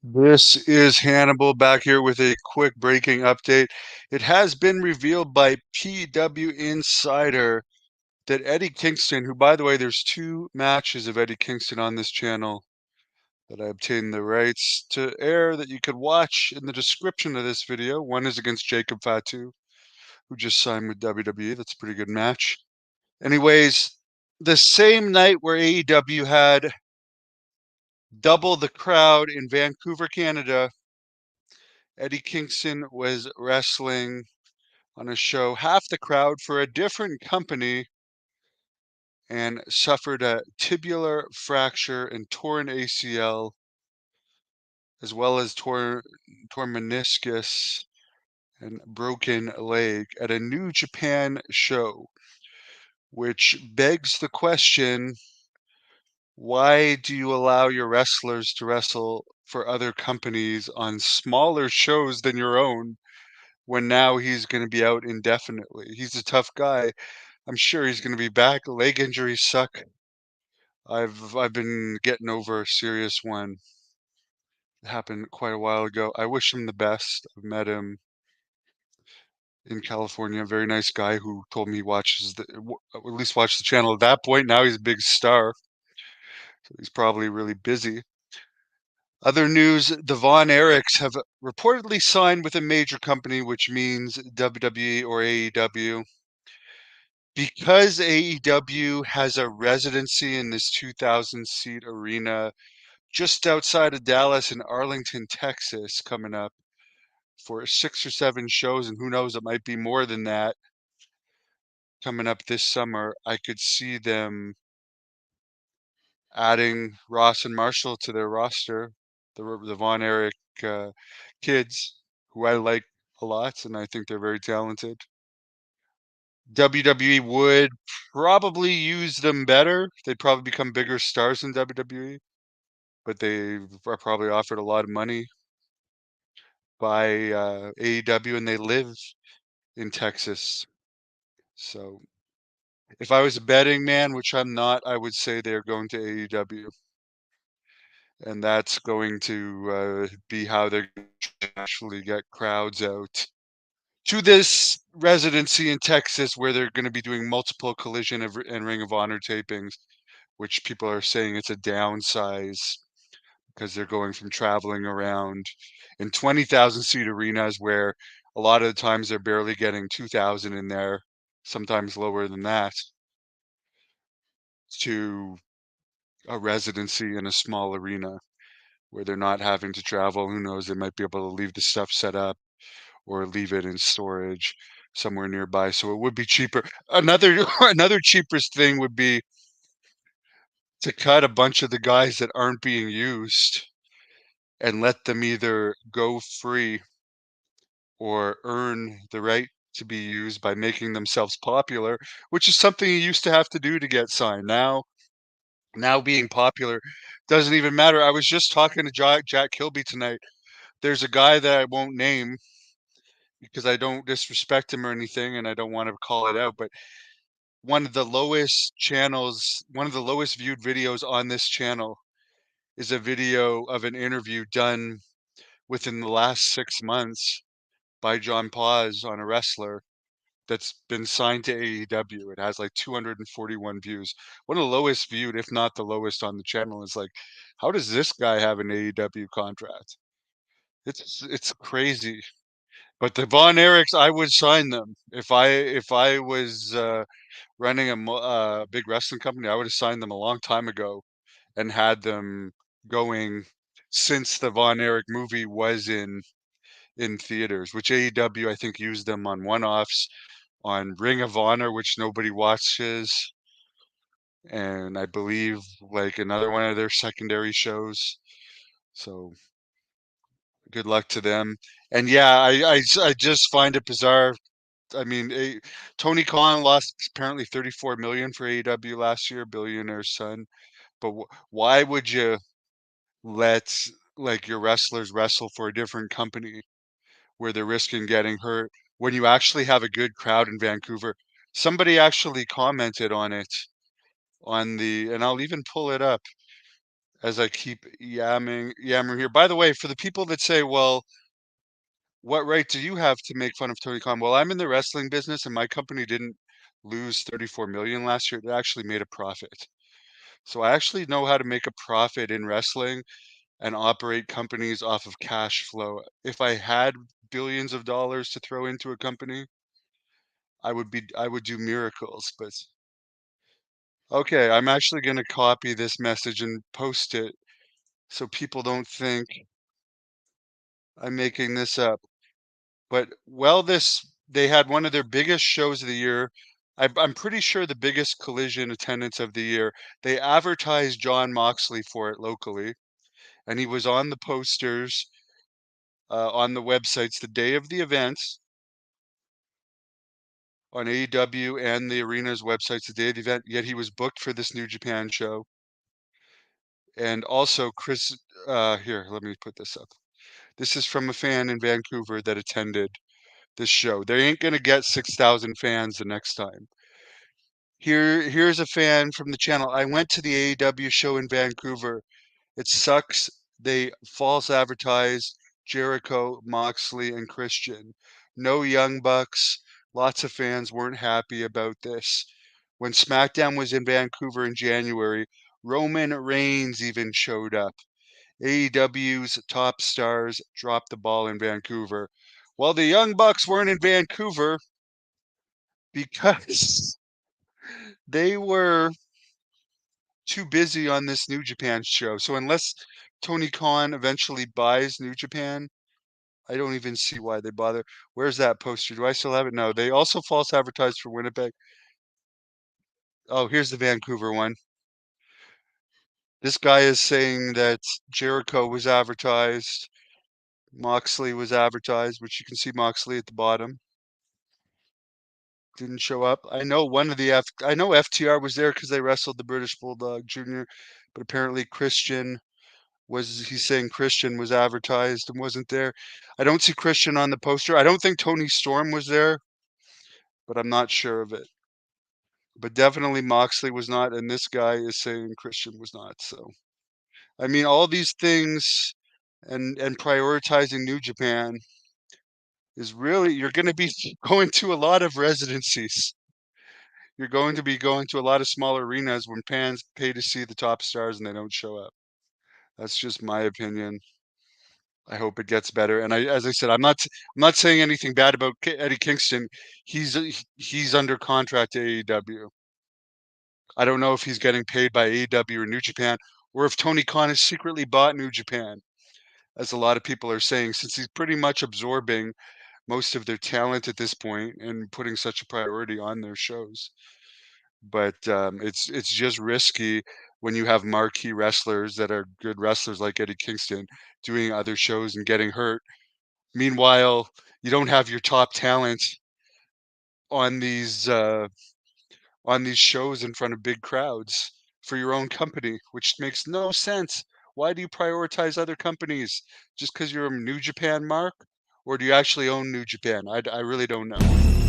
This is Hannibal back here with a quick breaking update. It has been revealed by PW Insider that Eddie Kingston, who, by the way, there's two matches of Eddie Kingston on this channel that I obtained the rights to air that you could watch in the description of this video. One is against Jacob Fatu, who just signed with WWE. That's a pretty good match. Anyways, the same night where AEW had double the crowd in Vancouver, Canada, Eddie Kingston was wrestling on a show, half the crowd for a different company, and suffered a tibular fracture and torn ACL, as well as torn meniscus and broken leg at a New Japan show, which begs the question, why do you allow your wrestlers to wrestle for other companies on smaller shows than your own when now he's going to be out indefinitely? He's a tough guy. I'm sure he's gonna be back. Leg injuries suck. I've been getting over a serious one. It happened quite a while ago. I wish him the best. I've met him in California. A very nice guy who told me he watches at least watched the channel at that point. Now he's a big star. So he's probably really busy. Other news, the Von Erichs have reportedly signed with a major company, which means WWE or AEW. Because AEW has a residency in this 2,000 seat arena just outside of Dallas in Arlington, Texas, coming up for 6 or 7 shows, and who knows, it might be more than that coming up this summer. I could see them adding Ross and Marshall to their roster, the Von Erich kids, who I like a lot, and I think they're very talented. WWE would probably use them better. They'd probably become bigger stars in WWE, but they are probably offered a lot of money by AEW, and they live in Texas. So if I was a betting man, which I'm not, I would say they're going to AEW, and that's going to be how they're going to actually get crowds out to this residency in Texas, where they're going to be doing multiple Collision and Ring of Honor tapings, which people are saying it's a downsize because they're going from traveling around in 20,000 seat arenas where a lot of the times they're barely getting 2,000 in there, sometimes lower than that, to a residency in a small arena where they're not having to travel. Who knows? They might be able to leave the stuff set up or leave it in storage somewhere nearby. So it would be cheaper. Another another cheapest thing would be to cut a bunch of the guys that aren't being used and let them either go free or earn the right to be used by making themselves popular, which is something you used to have to do to get signed. Now being popular doesn't even matter. I was just talking to Jack Kilby tonight. There's a guy that I won't name because I don't disrespect him or anything, and I don't want to call it out, but one of the lowest viewed videos on this channel is a video of an interview done within the last 6 months by John Paz on a wrestler that's been signed to AEW. It has like 241 views. One of the lowest viewed, if not the lowest on the channel, is like, how does this guy have an AEW contract? It's crazy. But the Von Erichs, I would sign them if I was running a big wrestling company. I would have signed them a long time ago and had them going since the Von Erich movie was in theaters, which AEW I think used them on one-offs on Ring of Honor, which nobody watches, and I believe like another one of their secondary shows. So good luck to them. And yeah, I just find it bizarre. I mean, Tony Khan lost apparently 34 million for AEW last year, billionaire's son. But why would you let like your wrestlers wrestle for a different company where they're risking getting hurt when you actually have a good crowd in Vancouver? Somebody actually commented on it on the, and I'll even pull it up. as I keep yammering here. By the way, for the people that say, well, what right do you have to make fun of Tony Khan? Well, I'm in the wrestling business and my company didn't lose 34 million last year. It actually made a profit. So I actually know how to make a profit in wrestling and operate companies off of cash flow. If I had billions of dollars to throw into a company, I would do miracles, but okay, I'm actually going to copy this message and post it so people don't think I'm making this up. But well, they had one of their biggest shows of the year. I'm pretty sure the biggest collision attendance of the year. They advertised John Moxley for it locally, and he was on the posters on the websites the day of the events on AEW and the arena's websites the day of the event. Yet he was booked for this New Japan show. And also, here, let me put this up. This is from a fan in Vancouver that attended this show. They ain't gonna get 6,000 fans the next time. Here's a fan from the channel. I went to the AEW show in Vancouver. It sucks. They false advertise Jericho, Moxley, and Christian. No Young Bucks. Lots of fans weren't happy about this. When SmackDown was in Vancouver in January, Roman Reigns even showed up. AEW's top stars dropped the ball in Vancouver. Well, the Young Bucks weren't in Vancouver because they were too busy on this New Japan show. So unless Tony Khan eventually buys New Japan, I don't even see why they bother. Where's that poster? Do I still have it? No. They also false advertised for Winnipeg. Oh, here's the Vancouver one. This guy is saying that Jericho was advertised, Moxley was advertised, which you can see Moxley at the bottom. Didn't show up. I know I know FTR was there because they wrestled the British Bulldog Jr., but apparently he's saying Christian was advertised and wasn't there. I don't see Christian on the poster. I don't think Tony Storm was there, but I'm not sure of it. But definitely Moxley was not, and this guy is saying Christian was not. So I mean, all these things and prioritizing New Japan is really you're going to be going to a lot of residencies. You're going to be going to a lot of smaller arenas when fans pay to see the top stars and they don't show up. That's just my opinion. I hope it gets better. And as I said, I'm not saying anything bad about Eddie Kingston. He's under contract to AEW. I don't know if he's getting paid by AEW or New Japan, or if Tony Khan has secretly bought New Japan, as a lot of people are saying, since he's pretty much absorbing most of their talent at this point and putting such a priority on their shows. But it's just risky when you have marquee wrestlers that are good wrestlers like Eddie Kingston doing other shows and getting hurt. Meanwhile, you don't have your top talent on these shows in front of big crowds for your own company, which makes no sense. Why do you prioritize other companies? Just because you're a New Japan mark? Or do you actually own New Japan? I really don't know.